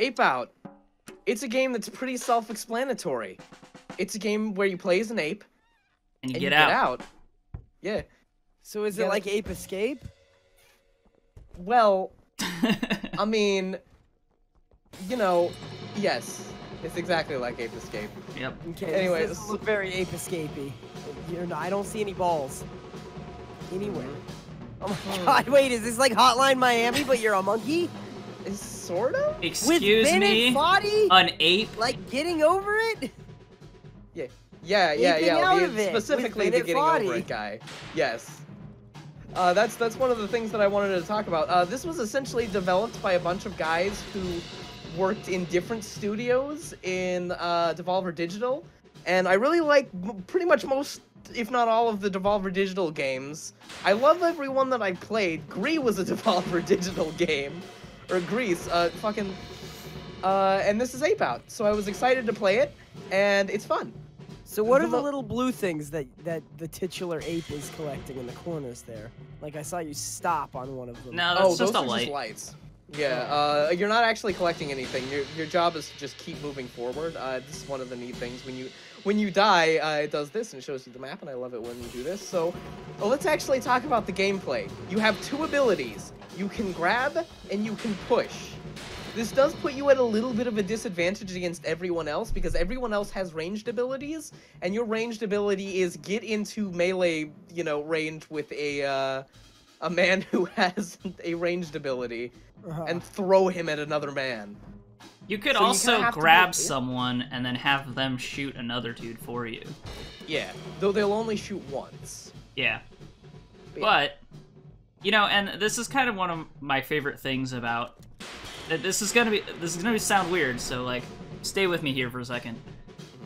Ape Out. It's a game that's pretty self-explanatory. It's a game where you play as an ape, And you and get you out. get out. Yeah. So is it like Ape Escape? Well, I mean, you know, yes. It's exactly like Ape Escape. Yep. Okay, Anyways. this looks very Ape Escapey. I don't see any balls anywhere. Oh my god, wait, is this like Hotline Miami, but you're a monkey? It's sort of? Excuse With me? Bennett Foddy? An ape? Like getting over it? Yeah. Aping out of it, Specifically with the Bennett getting Foddy. over it guy. Yes. That's one of the things that I wanted to talk about. This was essentially developed by a bunch of guys who worked in different studios in Devolver Digital, and I really like pretty much most, if not all, of the Devolver Digital games. I love every one that I played. Gree was a Devolver Digital game, or Grease, and this is Ape Out, so I was excited to play it, and it's fun. So what are the little blue things that the titular ape is collecting in the corners there? Like I saw you stop on one of them. No, that's just those a are light. just lights. Yeah, you're not actually collecting anything. Your job is to just keep moving forward. This is one of the neat things. When you die, it does this and it shows you the map, and I love it when you do this. So, let's actually talk about the gameplay. You have two abilities. You can grab and you can push. This does put you at a little bit of a disadvantage against everyone else, because everyone else has ranged abilities, and your ranged ability is get into melee, range with a man who has a ranged ability, and throw him at another man. You could So you also kinda have to grab do- someone and then have them shoot another dude for you. Yeah, though they'll only shoot once. Yeah. Yeah. But, and this is kind of one of my favorite things about... This is gonna sound weird, so, like, stay with me here for a second.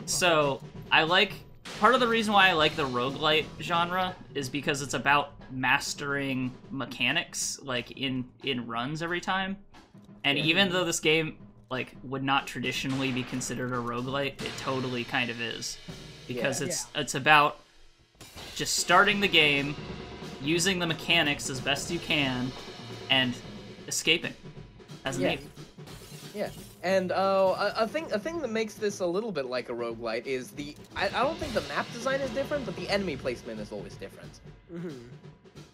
So, part of the reason why I like the roguelite genre is because it's about mastering mechanics, like, in runs every time. And even though this game, like, would not traditionally be considered a roguelite, it totally kind of is. Because it's about just starting the game, using the mechanics as best you can, and escaping as an ape. Yeah, and a thing that makes this a little bit like a roguelite is I don't think the map design is different, but the enemy placement is always different.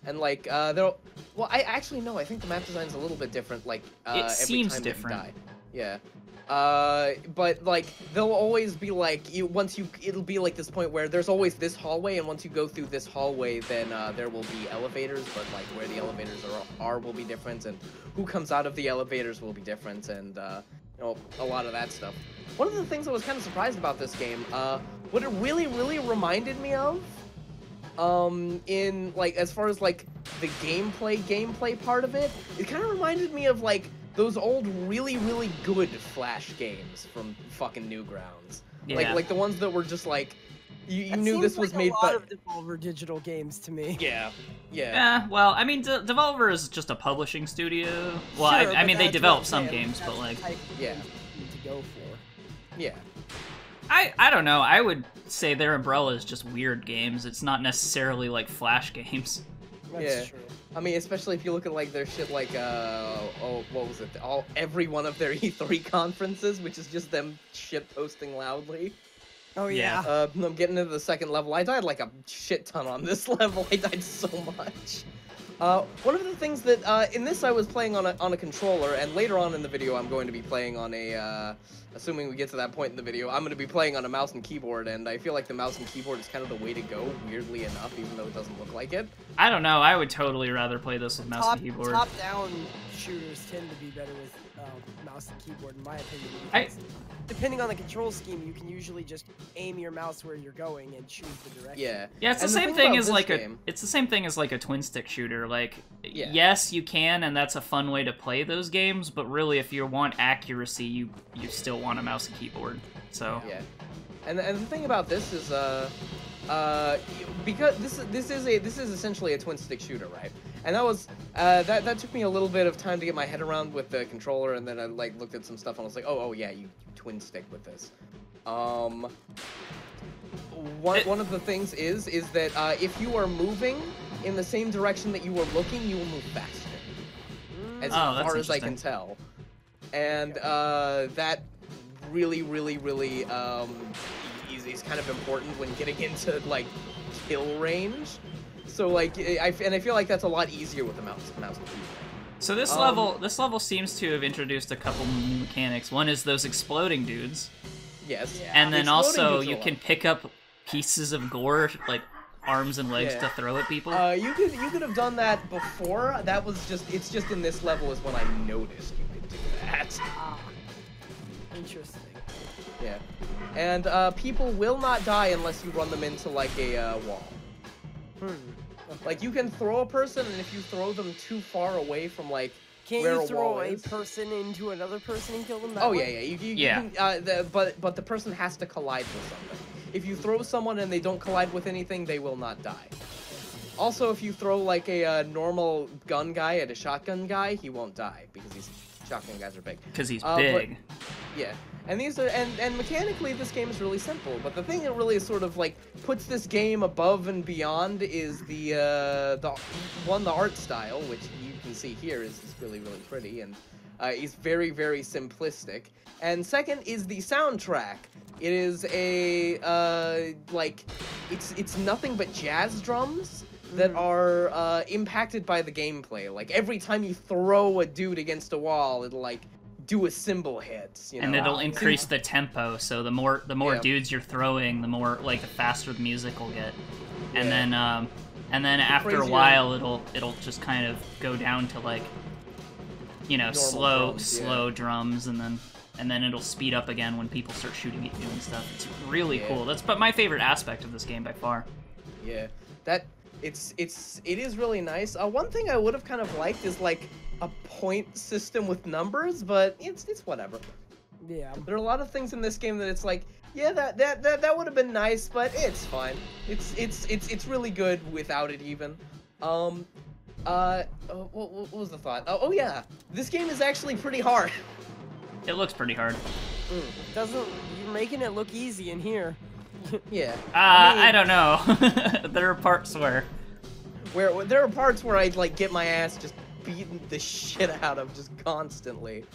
And like I think the map design is a little bit different. Like It seems every time different. that you die. Yeah. But like they'll always be like it'll be like this point where there's always this hallway, and once you go through this hallway, then there will be elevators, but like where the elevators are will be different, and who comes out of the elevators will be different, and a lot of that stuff. One of the things I was kind of surprised about this game, what it really reminded me of, in like as far as like the gameplay part of it kind of reminded me of like those old really good Flash games from fucking Newgrounds. Yeah. Like the ones that were just like you knew seems this was like made a lot by of Devolver Digital games to me. Yeah, well, I mean, Devolver is just a publishing studio. Well, Sure, I mean, they that's develop what some I'm saying. games, but like, That's the type of Yeah. games you need to go for. yeah. I don't know. I would say their umbrella is just weird games. It's not necessarily like Flash games. That's Yeah. true. I mean, especially if you look at like their shit like what was it? Every one of their E3 conferences, which is just them shit posting loudly. Oh yeah. I'm getting into the second level. I died like a shit ton on this level. I died so much. One of the things that in this I was playing on a controller, and later on in the video I'm going to be playing on a assuming we get to that point in the video, I'm going to be playing on a mouse and keyboard, and I feel like the mouse and keyboard is kind of the way to go, weirdly enough, even though it doesn't look like it. I don't know. I would totally rather play this with mouse and keyboard. Top-down shooters tend to be better with mouse and keyboard, in my opinion. because depending on the control scheme, you can usually just aim your mouse where you're going and choose the direction. Yeah. Yeah, it's the And same thing thing about as this like game- it's the same thing as like a twin stick shooter. Like, Yeah. yes, you can, and that's a fun way to play those games. But really, if you want accuracy, you still want a mouse and keyboard. So Yeah. And the thing about this is because this is essentially a twin stick shooter, right? And that was that took me a little bit of time to get my head around with the controller, and then I like looked at some stuff and I was like, oh yeah, you twin stick with this. One of the things is that if you are moving in the same direction that you were looking, you will move faster. As Oh, that's far as I can interesting. tell. and that really is kind of important when getting into like kill range. So like I feel like that's a lot easier with the mouse and keyboard. So this level seems to have introduced a couple new mechanics. One is those exploding dudes. Yes. Yeah. And then also you can can pick up pieces of gore, like arms and legs, to throw at people. You could have done that before. That was it's just in this level is when I noticed you could do that. Interesting. Yeah. And people will not die unless you run them into like a wall. Okay. Like you can throw a person, and if you throw them too far away from like Can't where you a throw wall a is, person into another person and kill them that oh way? yeah. You can, but the person has to collide with something. If you throw someone and they don't collide with anything, they will not die. Also, if you throw like a normal gun guy at a shotgun guy, he won't die because shotgun guys are big. Because he's big. Yeah. And these are and mechanically this game is really simple, but the thing that really sort of like puts this game above and beyond is the art style, which you can see here is really pretty and is very simplistic. And second is the soundtrack. It is a like it's nothing but jazz drums that are impacted by the gameplay. Like every time you throw a dude against a wall, it'll like do a cymbal hit, you know? And it'll increase the tempo, so the more dudes you're throwing, the more the faster the music will get. And then after a while it'll just kind of go down to like slow drums, and then it'll speed up again when people start shooting at you and stuff. It's really cool. That's my favorite aspect of this game by far. Yeah. It is really nice. One thing I would have kind of liked is like a point system with numbers, but it's whatever. Yeah. There are a lot of things in this game that it's like, yeah, that would have been nice, but it's fine. It's really good without it even. What was the thought? Oh yeah, this game is actually pretty hard. It looks pretty hard. You're making it look easy in here. Yeah. I don't know. There are parts where there are parts where I like get my ass just beaten the shit out of just constantly.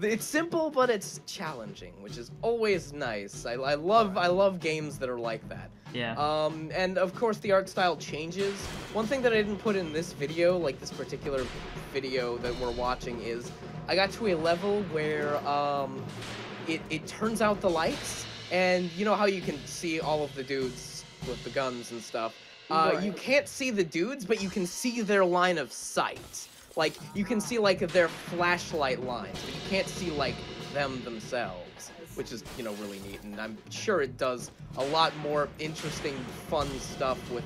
It's simple, but it's challenging, which is always nice. I love games that are like that. Yeah. And of course the art style changes. One thing that I didn't put in this video, like this particular video that we're watching, is I got to a level where it turns out the lights, and you know how you can see all of the dudes with the guns and stuff. You can't see the dudes, but you can see their line of sight. Like, you can see, like, their flashlight lines, but you can't see, like, them themselves, which is, really neat, and I'm sure it does a lot more interesting, fun stuff with,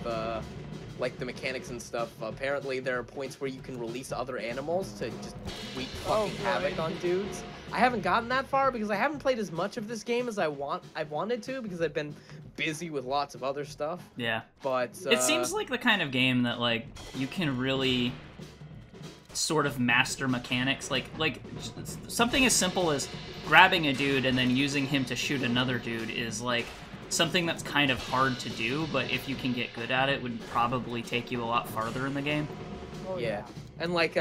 like, the mechanics and stuff. Apparently, there are points where you can release other animals to just wreak fucking havoc on dudes. I haven't gotten that far because I haven't played as much of this game as I wanted to, because I've been busy with lots of other stuff. Yeah. But, it seems like the kind of game that, like, you can really sort of master mechanics, like something as simple as grabbing a dude and then using him to shoot another dude is like something that's kind of hard to do, but if you can get good at it, would probably take you a lot farther in the game. Yeah. And like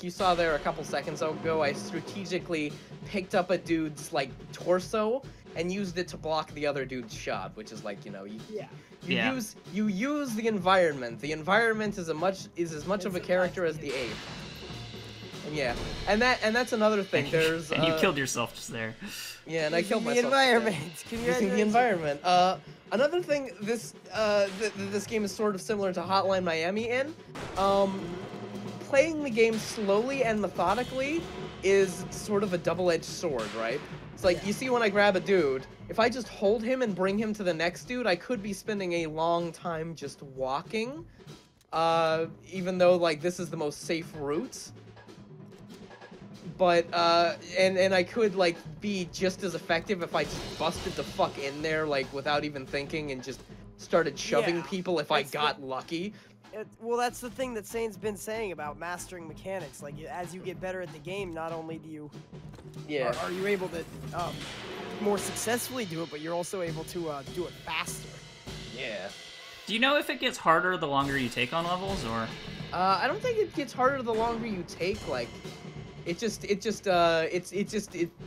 you saw there a couple seconds ago, I strategically picked up a dude's like torso and used it to block the other dude's shot, which is like, you use the environment. The environment is as much of a character as the ape. And that's another thing. There's and you killed yourself just there. Yeah, and I killed myself. The environment. Using the environment. Another thing this game is sort of similar to Hotline Miami in. Playing the game slowly and methodically is sort of a double-edged sword, right? It's like, you see when I grab a dude, if I just hold him and bring him to the next dude, I could be spending a long time just walking, even though, like, this is the most safe route. But, and I could, like, be just as effective if I just busted the fuck in there, like, without even thinking and just started shoving people if I got lucky. Well, that's the thing that Saine's been saying about mastering mechanics. Like, as you get better at the game, not only do you... Are you able to more successfully do it, but you're also able to do it faster. Yeah. Do you know if it gets harder the longer you take on levels, or...? I don't think it gets harder the longer you take, like... it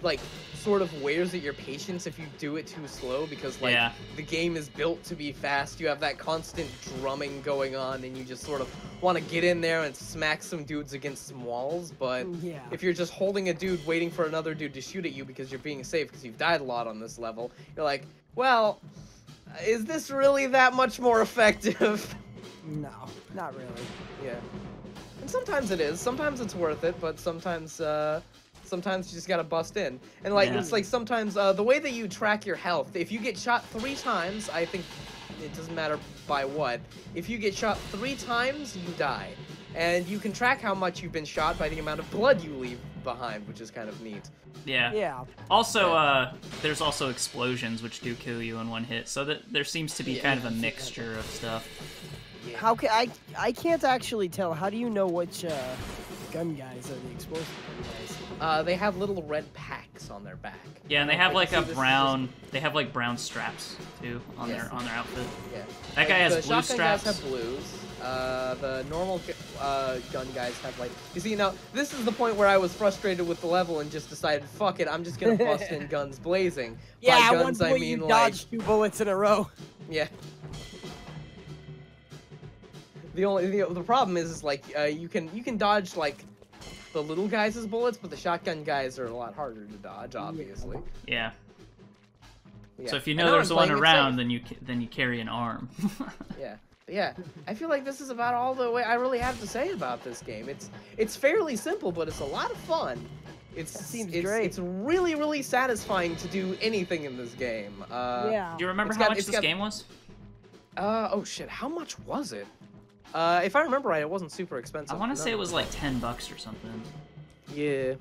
like sort of wears at your patience if you do it too slow, because like the game is built to be fast. You have that constant drumming going on, and you just sort of want to get in there and smack some dudes against some walls. But if you're just holding a dude waiting for another dude to shoot at you because you're being safe because you've died a lot on this level, you're like, well, is this really that much more effective? No, not really. Yeah. And sometimes it is. Sometimes it's worth it, but sometimes sometimes you just gotta bust in. And like it's like sometimes the way that you track your health, if you get shot 3 times, I think it doesn't matter by what. If you get shot 3 times, you die. And you can track how much you've been shot by the amount of blood you leave behind, which is kind of neat. Yeah. Yeah. Also, there's also explosions which do kill you in one hit, so that there seems to be kind of a mixture of stuff. Yeah. How can I can't actually tell. How do you know which gun guys are the explosive gun guys? They have little red packs on their back. Yeah, and they have like a brown. They have like brown straps too on their outfit. Yeah. That guy has blue shotgun straps. Guys have blues. The normal gun guys have like. You see, now this is the point where I was frustrated with the level and just decided, fuck it, I'm just gonna bust in guns blazing. Yeah, by guns, one point I mean you like. dodged 2 bullets in a row. Yeah. The problem is like you can dodge like the little guys' bullets, but the shotgun guys are a lot harder to dodge, obviously. Yeah. Yeah. So if you know there's one around, then you carry an arm. Yeah. I feel like this is about all the way I really have to say about this game. It's fairly simple, but it's a lot of fun. Seems great. It's really, really satisfying to do anything in this game. Yeah. Do you remember how much this game was? Oh shit, how much was it? If I remember right, it wasn't super expensive. I want to say it was like $10 or something. Yeah.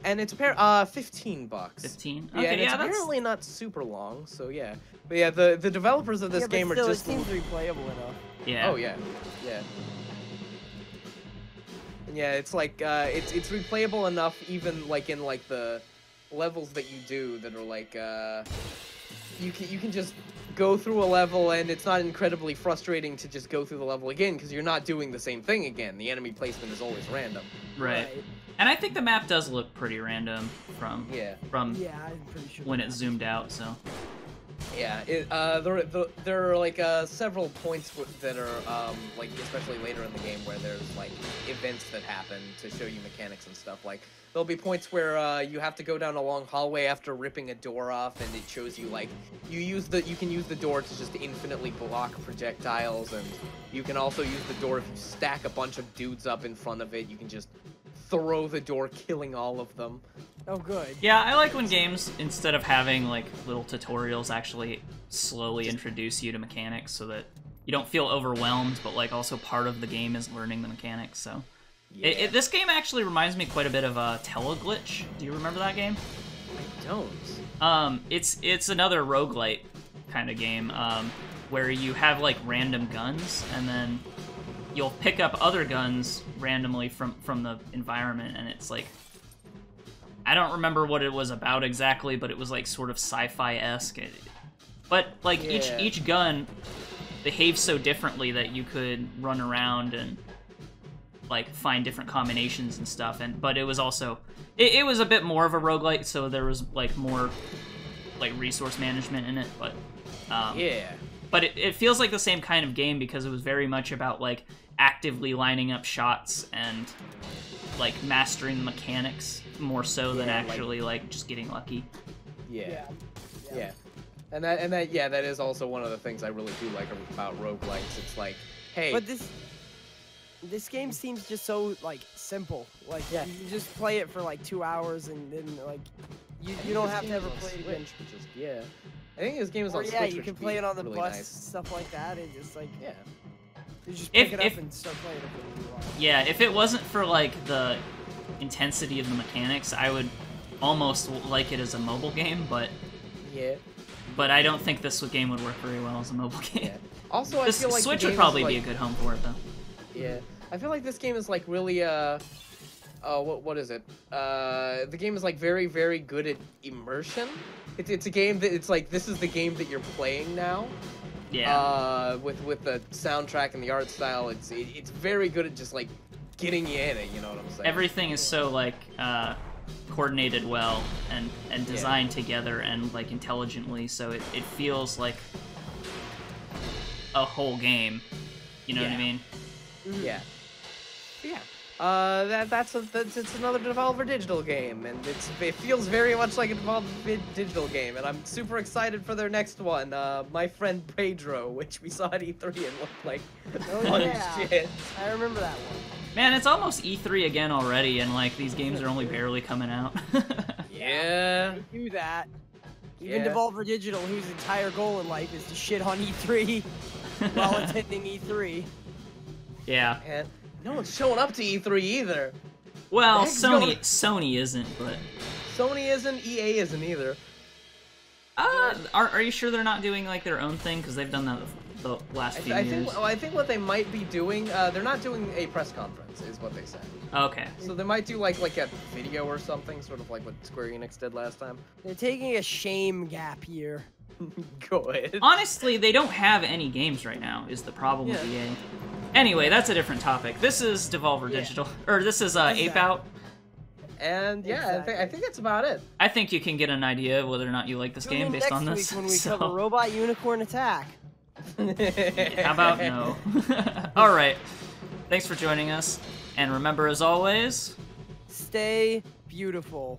And it's $15. 15? Yeah, Okay, and it's apparently not super long, so yeah. But yeah, the developers of this game are just. It seems replayable enough. Yeah. Oh yeah, yeah. And yeah, it's like it's replayable enough, even like in like the levels that you do that are like you can just go through a level and it's not incredibly frustrating to just go through the level again because you're not doing the same thing again. The enemy placement is always random. Right. And I think the map does look pretty random from I'm pretty sure when it's zoomed out. So. Yeah, there are like several points that are like especially later in the game where there's like events that happen to show you mechanics and stuff. Like there'll be points where you have to go down a long hallway after ripping a door off, and it shows you like you can use the door to just infinitely block projectiles, and you can also use the door if you stack a bunch of dudes up in front of it. You can just throw the door, killing all of them. Oh, good. Yeah, I like when games, instead of having like little tutorials, actually slowly introduce you to mechanics so that you don't feel overwhelmed, but like also part of the game is learning the mechanics. So, this game actually reminds me quite a bit of Teleglitch. Do you remember that game? I don't. It's another roguelite kind of game where you have like random guns, and then you'll pick up other guns randomly from the environment, and it's like. I don't remember what it was about exactly, but it was like sort of sci-fi-esque. But like each gun behaves so differently that you could run around and like find different combinations and stuff. But it was also it was a bit more of a roguelite, so there was like more like resource management in it. But but it feels like the same kind of game because it was very much about like actively lining up shots and like mastering the mechanics more so than actually like just getting lucky. Yeah. And that is also one of the things I really do like about roguelites. It's like, hey, but this game seems just so like simple. Like you just play it for like 2 hours and then like you don't have to ever play it again. I think this game is on Switch. Yeah, you can play it on the really bus, nice. Stuff like that, and just like you just If- pick it up if- and start playing it for a little while. Yeah, if it wasn't for like the intensity of the mechanics, I would almost like it as a mobile game, but I don't think this game would work very well as a mobile game. Yeah. Also, I feel like Switch the would game probably is, like, be a good home for it though. Yeah, I feel like this game is like really what is it? The game is like very, very good at immersion. It's a game that it's like this is the game that you're playing now. Yeah. With the soundtrack and the art style, it's very good at just like getting you in it. You know what I'm saying? Everything is so like coordinated well and designed together and like intelligently, so it feels like a whole game. You know what I mean? Yeah. Yeah. That's another Devolver Digital game, and it feels very much like a Devolver Digital game, and I'm super excited for their next one. My friend Pedro, which we saw at E3 and looked like shit. I remember that one. Man, it's almost E3 again already, and like these games are only barely coming out. Yeah. They do that. Even Devolver Digital, whose entire goal in life is to shit on E3 while attending E3. Yeah. And no one's showing up to E3 either. Well, Sony isn't, but Sony isn't, EA isn't either. Are you sure they're not doing like their own thing? Because they've done that the last few years. I think what they might be doing, they're not doing a press conference, is what they said. Okay. So they might do like a video or something, sort of like what Square Enix did last time. They're taking a shame gap year. Good. Honestly, they don't have any games right now, is the problem with EA. Anyway, that's a different topic. This is Devolver Digital, or this is Ape Out. And I think that's about it. I think you can get an idea of whether or not you like this game based on this. Next week when we cover Robot Unicorn Attack. How about no? All right. Thanks for joining us, and remember, as always, stay beautiful.